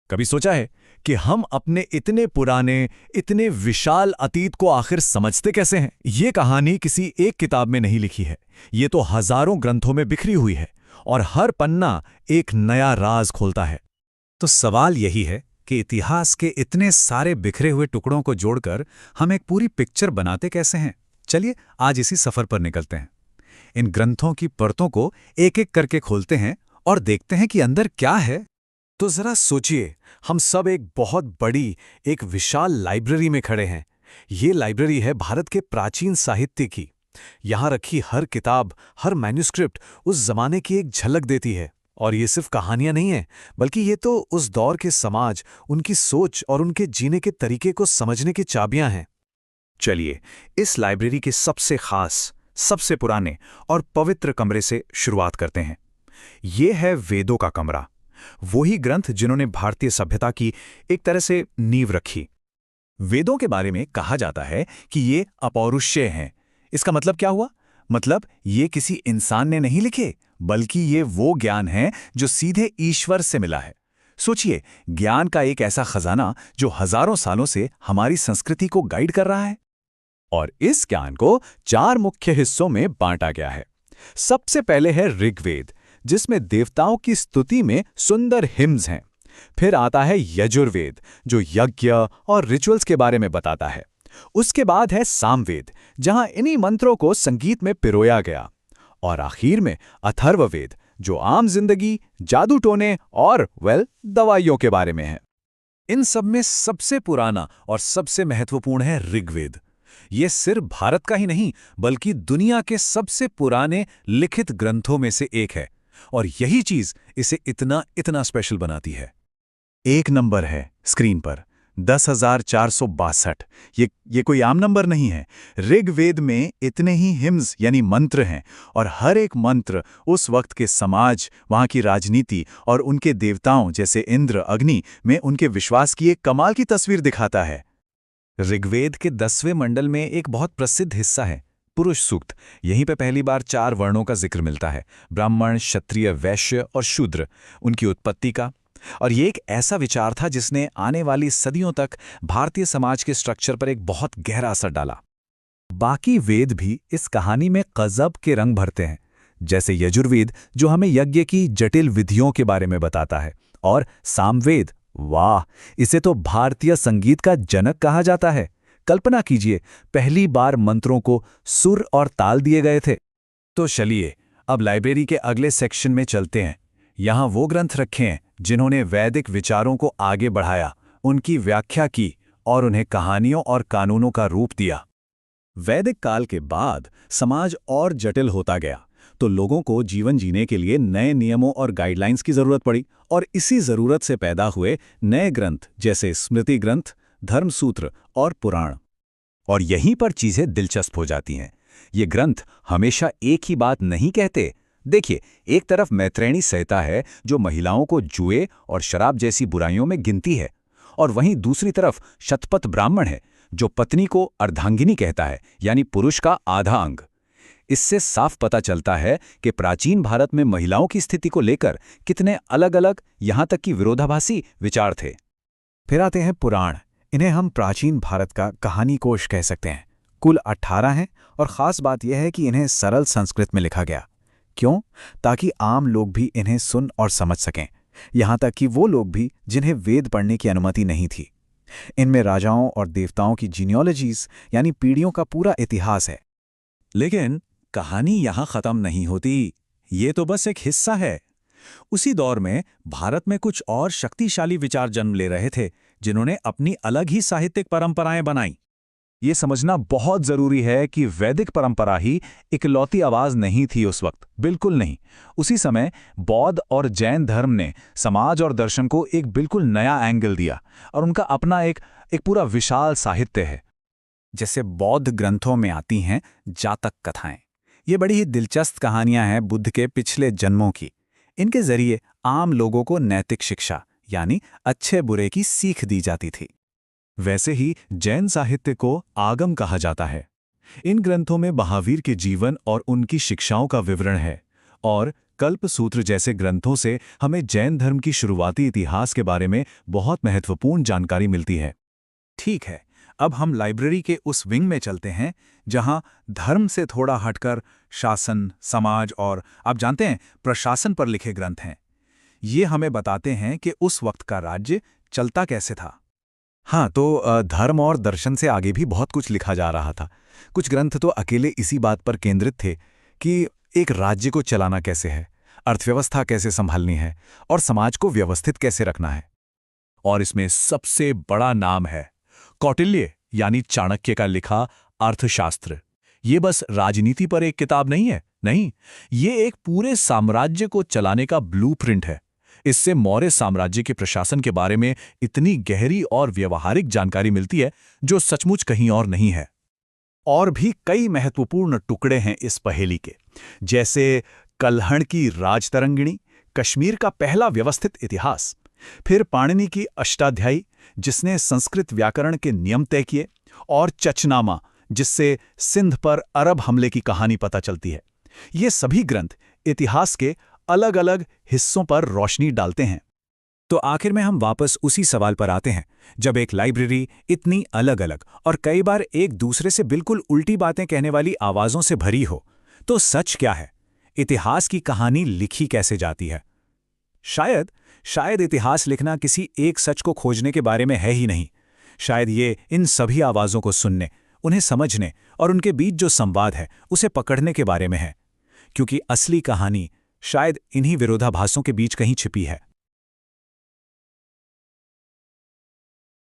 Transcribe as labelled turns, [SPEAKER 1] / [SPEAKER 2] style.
[SPEAKER 1] कभी सोचा है कि हम अपने इतने पुराने, इतने विशाल अतीत को आखिर समझते कैसे हैं? ये कहानी किसी एक किताब में नहीं लिखी है। ये तो हजारों ग्रंथों में बिखरी हुई है और हर पन्ना एक नया राज खोलता है।
[SPEAKER 2] तो सवाल यही है कि इतिहास के इतने सारे बिखरे हुए टुकड़ों को जोड़कर हम एक पूरी पिक्चर बनाते कैसे हैं? चलिए आज इसी सफर पर निकलते हैं। इन ग्रंथों की परतों को एक एक करके खोलते हैं और देखते हैं कि अंदर क्या है।
[SPEAKER 1] तो जरा सोचिए, हम सब एक बहुत बड़ी, एक विशाल लाइब्रेरी में खड़े हैं। ये लाइब्रेरी है भारत के प्राचीन साहित्य की। यहाँ रखी हर किताब, हर मैन्युस्क्रिप्ट उस जमाने की एक झलक देती है। और ये सिर्फ कहानियां नहीं हैं, बल्कि ये तो उस दौर के समाज, उनकी सोच और उनके जीने के तरीके को समझने की चाबियां हैं।
[SPEAKER 2] चलिए इस लाइब्रेरी के सबसे खास, सबसे पुराने और पवित्र कमरे से शुरुआत करते हैं। ये है वेदों का कमरा। वही ग्रंथ जिन्होंने भारतीय सभ्यता की एक तरह से नींव रखी।
[SPEAKER 1] वेदों के बारे में कहा जाता है कि ये अपौरुषेय हैं। इसका मतलब क्या हुआ? मतलब ये किसी इंसान ने नहीं लिखे, बल्कि ये वो ज्ञान है जो सीधे ईश्वर से मिला है। सोचिए, ज्ञान का एक ऐसा खजाना जो हजारों सालों से हमारी संस्कृति को गाइड कर रहा है। और इस ज्ञान को 4 मुख्य हिस्सों में बांटा गया है। सबसे पहले है ऋग्वेद, जिसमें देवताओं की स्तुति में सुंदर हिम्स हैं। फिर आता है यजुर्वेद, जो यज्ञ और रिचुअल्स के बारे में बताता है। उसके बाद है सामवेद, जहां इन्हीं मंत्रों को संगीत में पिरोया गया। और आखिर में अथर्ववेद, जो आम जिंदगी, जादू टोने और दवाइयों के बारे में है। इन सब में सबसे पुराना और सबसे महत्वपूर्ण है ऋग्वेद। ये सिर्फ भारत का ही नहीं, बल्कि दुनिया के सबसे पुराने लिखित ग्रंथों में से एक है। और यही चीज इसे इतना इतना स्पेशल बनाती है।
[SPEAKER 2] एक नंबर है स्क्रीन पर 10,462। ये कोई आम नंबर नहीं है। ऋग्वेद में इतने ही हिम्स यानी मंत्र हैं, और हर एक मंत्र उस वक्त के समाज, वहाँ की राजनीति और उनके देवताओं जैसे इंद्र, अग्नि में उनके विश्वास की एक कमाल की तस्वीर दिखाता है।
[SPEAKER 1] ऋग्वेद के 10वें मंडल में एक बहुत प्रसिद्ध हिस्सा है पुरुष सूक्त। यहीं पे पहली बार 4 वर्णों का जिक्र मिलता है: ब्राह्मण, क्षत्रिय, वैश्य और शूद्र, उनकी उत्पत्ति का। और ये एक ऐसा विचार था जिसने आने वाली सदियों तक भारतीय समाज के स्ट्रक्चर पर एक बहुत गहरा असर डाला।
[SPEAKER 2] बाकी वेद भी इस कहानी में गजब के रंग भरते हैं, जैसे यजुर्वेद जो हमें यज्ञ की जटिल विधियों के बारे में बताता है, और सामवेद, वाह, इसे तो भारतीय संगीत का जनक कहा जाता है। कल्पना कीजिए, पहली बार मंत्रों को सुर और ताल दिए गए थे।
[SPEAKER 1] तो चलिए अब लाइब्रेरी के अगले सेक्शन में चलते हैं। यहाँ वो ग्रंथ रखे हैं जिन्होंने वैदिक विचारों को आगे बढ़ाया, उनकी व्याख्या की और उन्हें कहानियों और कानूनों का रूप दिया। वैदिक काल के बाद समाज और जटिल होता गया, तो लोगों को जीवन जीने के लिए नए नियमों और गाइडलाइंस की जरूरत पड़ी। और इसी जरूरत से पैदा हुए नए ग्रंथ जैसे स्मृति ग्रंथ, धर्मसूत्र और पुराण। और यहीं पर चीजें दिलचस्प हो जाती हैं। ये ग्रंथ हमेशा एक ही बात नहीं कहते। देखिए, एक तरफ मैत्रेयणी संहिता है जो महिलाओं को जुए और शराब जैसी बुराइयों में गिनती है, और वहीं दूसरी तरफ शतपथ ब्राह्मण है जो पत्नी को अर्धांगिनी कहता है, यानी पुरुष का आधा अंग। इससे साफ पता चलता है कि प्राचीन भारत में महिलाओं की स्थिति को लेकर कितने अलग अलग, यहां तक कि विरोधाभासी विचार थे।
[SPEAKER 2] फिर आते हैं पुराण। इन्हें हम प्राचीन भारत का कहानी कोश कह सकते हैं। कुल 18 हैं, और ख़ास बात यह है कि इन्हें सरल संस्कृत में लिखा गया। क्यों? ताकि आम लोग भी इन्हें सुन और समझ सकें, यहाँ तक कि वो लोग भी जिन्हें वेद पढ़ने की अनुमति नहीं थी। इनमें राजाओं और देवताओं की जीनियोलॉजीज यानी पीढ़ियों का पूरा इतिहास है।
[SPEAKER 1] लेकिन कहानी यहाँ ख़त्म नहीं होती। ये तो बस एक हिस्सा है। उसी दौर में भारत में कुछ और शक्तिशाली विचार जन्म ले रहे थे जिन्होंने अपनी अलग ही साहित्यिक परंपराएं बनाई। ये समझना बहुत जरूरी है कि वैदिक परंपरा ही इकलौती आवाज नहीं थी उस वक्त, बिल्कुल नहीं। उसी समय बौद्ध और जैन धर्म ने समाज और दर्शन को एक बिल्कुल नया एंगल दिया, और उनका अपना एक पूरा विशाल साहित्य है।
[SPEAKER 2] जैसे बौद्ध ग्रंथों में आती हैं जातक कथाएं। ये बड़ी ही दिलचस्प कहानियां हैं बुद्ध के पिछले जन्मों की। इनके जरिए आम लोगों को नैतिक शिक्षा यानी अच्छे बुरे की सीख दी जाती थी।
[SPEAKER 1] वैसे ही जैन साहित्य को आगम कहा जाता है। इन ग्रंथों में महावीर के जीवन और उनकी शिक्षाओं का विवरण है, और कल्पसूत्र जैसे ग्रंथों से हमें जैन धर्म की शुरुआती इतिहास के बारे में बहुत महत्वपूर्ण जानकारी मिलती है।
[SPEAKER 2] ठीक है, अब हम लाइब्रेरी के उस विंग में चलते हैं जहां धर्म से थोड़ा हटकर शासन, समाज और आप जानते हैं प्रशासन पर लिखे ग्रंथ हैं। ये हमें बताते हैं कि उस वक्त का राज्य चलता कैसे था।
[SPEAKER 1] हाँ, तो धर्म और दर्शन से आगे भी बहुत कुछ लिखा जा रहा था। कुछ ग्रंथ तो अकेले इसी बात पर केंद्रित थे कि एक राज्य को चलाना कैसे है, अर्थव्यवस्था कैसे संभालनी है और समाज को व्यवस्थित कैसे रखना है। और इसमें सबसे बड़ा नाम है कौटिल्य यानी चाणक्य का लिखा अर्थशास्त्र। ये बस राजनीति पर एक किताब नहीं है, नहीं, ये एक पूरे साम्राज्य को चलाने का ब्लूप्रिंट है। इससे मौर्य साम्राज्य के प्रशासन के बारे में इतनी गहरी और व्यवहारिक जानकारी मिलती है जो सचमुच कहीं और नहीं है।
[SPEAKER 2] और भी कई महत्वपूर्ण टुकड़े हैं इस पहेली के, जैसे कल्हण की राजतरंगिणी, कश्मीर का पहला व्यवस्थित इतिहास, फिर पाणिनि की अष्टाध्यायी जिसने संस्कृत व्याकरण के नियम तय किए, और चचनामा जिससे सिंध पर अरब हमले की कहानी पता चलती है। ये सभी ग्रंथ इतिहास के अलग अलग हिस्सों पर रोशनी डालते हैं।
[SPEAKER 1] तो आखिर में हम वापस उसी सवाल पर आते हैं, जब एक लाइब्रेरी इतनी अलग अलग और कई बार एक दूसरे से बिल्कुल उल्टी बातें कहने वाली आवाज़ों से भरी हो, तो सच क्या है? इतिहास की कहानी लिखी कैसे जाती है? शायद इतिहास लिखना किसी एक सच को खोजने के बारे में है ही नहीं। शायद ये इन सभी आवाज़ों को सुनने, उन्हें समझने और उनके बीच जो संवाद है उसे पकड़ने के बारे में है, क्योंकि असली कहानी शायद इन्हीं विरोधाभासों के बीच कहीं छिपी है।